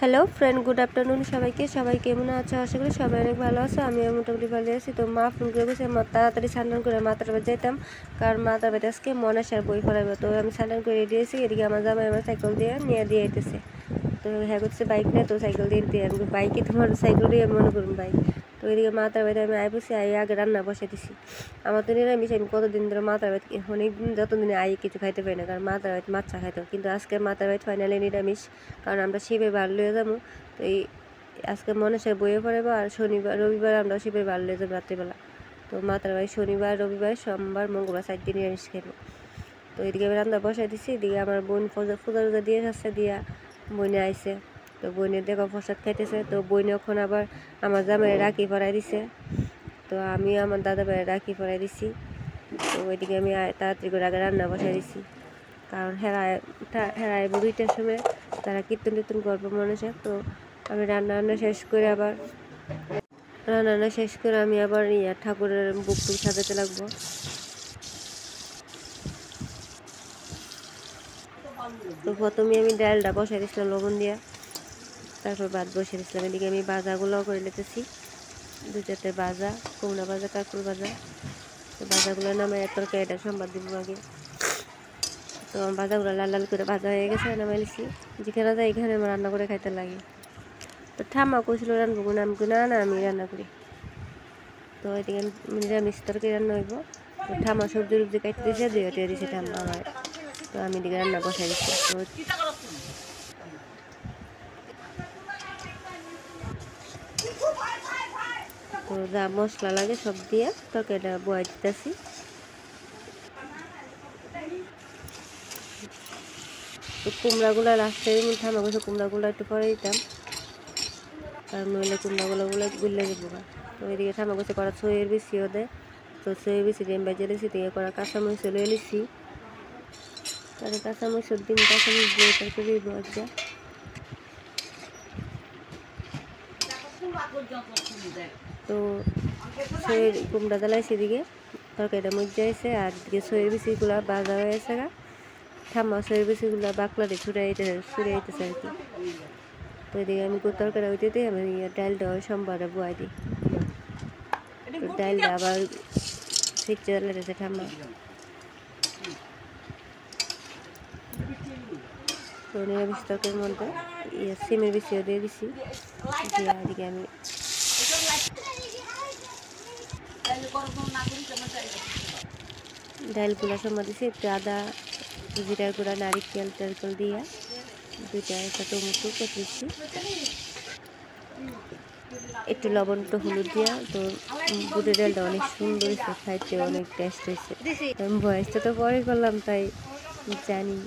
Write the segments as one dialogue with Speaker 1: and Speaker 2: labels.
Speaker 1: Hello friend, good afternoon সবাইকে। সবাই কেমন আছো? আশা করি সবাই অনেক ভালো আছে। আমিও মোটামুটি ভালো আছি। তো মা ফোন করে গেছে তাড়াতাড়ি স্নান করে মাথার বাড়ি যেতাম, কারণ মাথার বাড়ি আজকে মনাসার বই পড়াবে। তো আমি স্নান করে রেডি হয়েছি। এদিকে আমার জামাই আমার সাইকেল দিয়ে নিয়ে দিয়ে যেতেছে। তো হ্যাঁ করছে বাইক নেই, তো সাইকেল দিয়ে দিয়ে আমি বাইকে তোমার সাইকেল দিয়ে মনে করুন বাইক। তো এদিকে মাথার বাড়িতে আমি আইবছি, আগে রান্না বসে দিছি। আমার তো নিরামিষ, আমি কতদিন ধরে মাথার বাড়ি অনেকদিন যতদিনে কিছু খাইতে পারি না, কারণ মাথার বাড়িতে মাছা খাইতো। কিন্তু আজকে মাথার বাড়িতে ফাইনালি নিরামিষ, কারণ আমরা শিবের বার লয়ে যাবো। তো এই আজকে মনসার বইয়ে পড়াবো, আর শনিবার রবিবার আমরা শিবের বার লয়ে যাবো রাত্রিবেলা। তো মাতার বাড়ি শনিবার রবিবার সোমবার মঙ্গলবার 4 দিন নিরামিষ খাইব। তো এদিকে আমি রান্না বসাই দিছি। এদিকে আমার বোন পূজা দিয়ে আসছে, দিয়া বইনে আইসে। তো বইনের দেখো প্রসাদ খাইতেছে। তো বইনে ওখানে আবার আমার জামাই রাখি পরাই দিছে। তো আমিও আমার দাদা ভাইয়ের রাখি পরাই দিছি। তো ওইদিকে আমি তাড়াতাড়ি করে আগে রান্না বসাই দিছি, কারণ হেরায় 2টার সময় তারা কীর্তন করবো মানুষে। তো আমি রান্না শেষ করে আমি আবার ঠাকুরের বুক টুক সাজাতে লাগবো। তো প্রথমে আমি ডালটা বসাই দিয়েছিলাম লবণ দিয়া, তারপর ভাত বসিয়ে দিয়েছিলাম। এদিকে আমি ভাজাগুলো করে নিতেছি, 2 চারটে ভাজা, কুমড়া ভাজা, কাঁকড় ভাজা। তো ভাজাগুলো নামাই তরকারিটা সম্বাদ দিব আগে। তো আমার ভাজাগুলো লাল লাল করে ভাজা হয়ে গেছে, নামাইছি। যেখানে যাই এখানে আমার রান্না করে খাইতে লাগে। তো ঠাম্মা কইছিল রান্না না আমি রান্না করি। তো এদিকে নিরামিষ তরকারি রান্না হইব। তো ঠাম্মা সবজি টবজি কাটতে দিয়েছে, দিয়ে দিয়েছে ঠাম্মা আমার। তো আমি এদিকে রান্না বসাই দিচ্ছি। তো যা মশলা লাগে সব দিয়ে তরকারিটা বয়াই দিতেছি। তো কুমড়াগুলো লাস্টে ঠাম্মা কইছে কুমড়াগুলো একটু পরে দিতাম, কারণ নইলে কুমড়াগুলো গুলে যাবো। তো এদিকে ঠাম্মা কইছে করা সইয়ের বেশিও দেয়। তো সইয়ের বেশি দিয়ে বেজে দিয়েছি, দিয়ে করা কাঁচামরিচ লয়ে নিছি। তাহলে কাঁচামরিচ দিন কাঁচামরিচ দিয়ে তরকারি বজা। তো সইয়ের কুমড়া জ্বালাইছে, এদিকে তরকারিটা মজা আছে, আর এদিকে সইয়ের বিচিগুলো ভাজা হয়ে আছে। ঠাম্মা সইয়ের বিচিগুলো বাকলাতে ছুড়াইতেছে আর কি। তো এদিকে আমি তরকারি হইতে দিই, আমি ডালটা সোমবারে বয়াই দিই। তো ডালটা আবার সিটে জ্বালাইতেছে ঠাম্মা। তো নিরামিষ তরকারির মধ্যে সিমের বিচিও দিয়ে দিছি। দিয়ে এদিকে আমি ডালগুলো সময় দিছি, একটু আদা, জিরার গুঁড়া, নারিকেল টারকেল দিয়া 2টা টমেটো কেটেছি, একটু লবণ একটু হলুদ দিয়া। তো বুটের ডালটা অনেক সুন্দর হয়েছে, খাইতে অনেক টেস্ট হয়েছে। বয়সটা তো পরে করলাম, তাই জানি।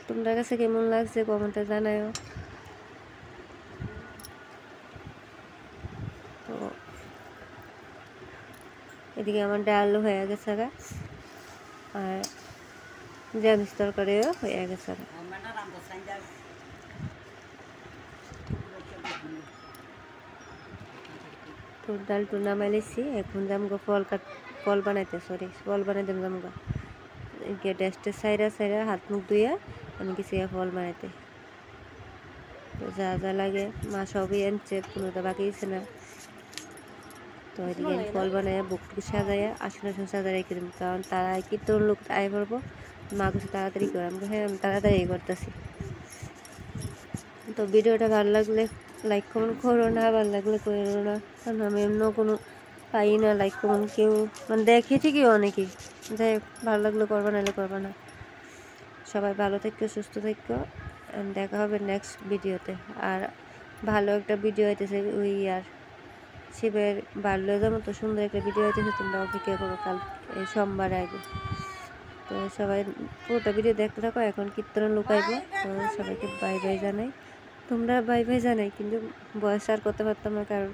Speaker 1: তোমার কাছে কেমন লাগছে কমেন্টে জানাও। তো এদিকে আমার ডাল হয়ে গেছে, আর নিরামিষ তরকারিও হয়ে গেছে। তো ডাল টুল নামাই লিছি, এখন যামগো ফল বানাইতে যামগো। ড্রেসটা সাইরা হাত মুখ ধুইয়া আমি গেছি ফল বানাইতে। তো যা যা লাগে মা সবই আনছে, কোনোটা বাকি দিচ্ছে না। তো এদিকে আমি ফল বানাইয়া বুকটুকু সাজাইয়া আসন সাজাই রেখে দিন, কারণ তারা কীর্তন লোক আয় পড়বো। মা কিছু তাড়াতাড়ি করে, আমি হ্যাঁ আমি তাড়াতাড়ি করতেছি। তো ভিডিওটা ভালো লাগলে লাইক কমেন্ট করো না, ভালো লাগলে করো না, কারণ আমি অন্য কোনো পাই না লাইক কমেন্ট। কেউ মানে দেখে ঠিকই অনেকেই, যাই ভালো লাগলে করবা, নাহলে করবা না। সবাই ভালো থেকো, সুস্থ থেকো, দেখা হবে নেক্সট ভিডিওতে। আর ভালো একটা ভিডিও হইতেছে ওই আর শিবের বাল্য যেমন তো সুন্দর একটা ভিডিও হইতেছে, তোমরা অপেক্ষা করো কাল সোমবার আগে। তো সবাই পুরোটা ভিডিও দেখতে থাকো। এখন কীর্তন লুকাইব। তো সবাইকে বাই বাই জানাই, তোমরা বাই বাই জানাই, কিন্তু বয়স আর করতে পারতাম না, কারণ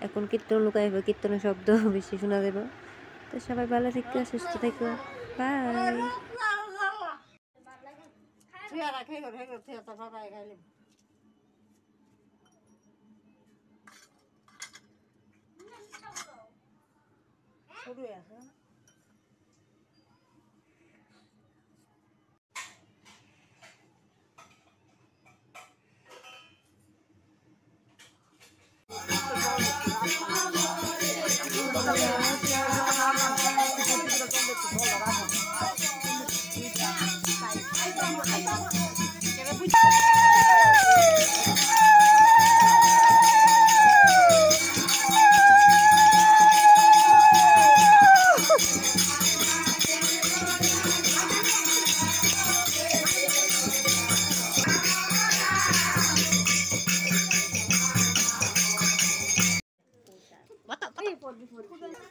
Speaker 1: এখন কীর্তন লুকাইব, কীর্তনের শব্দ বেশি শোনা দেব। তো সবাই ভালো থেকো, সুস্থ থেকো, বাই।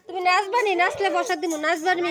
Speaker 1: তুমি নাচবানি, নাচলে বসার দিন নাচবানি।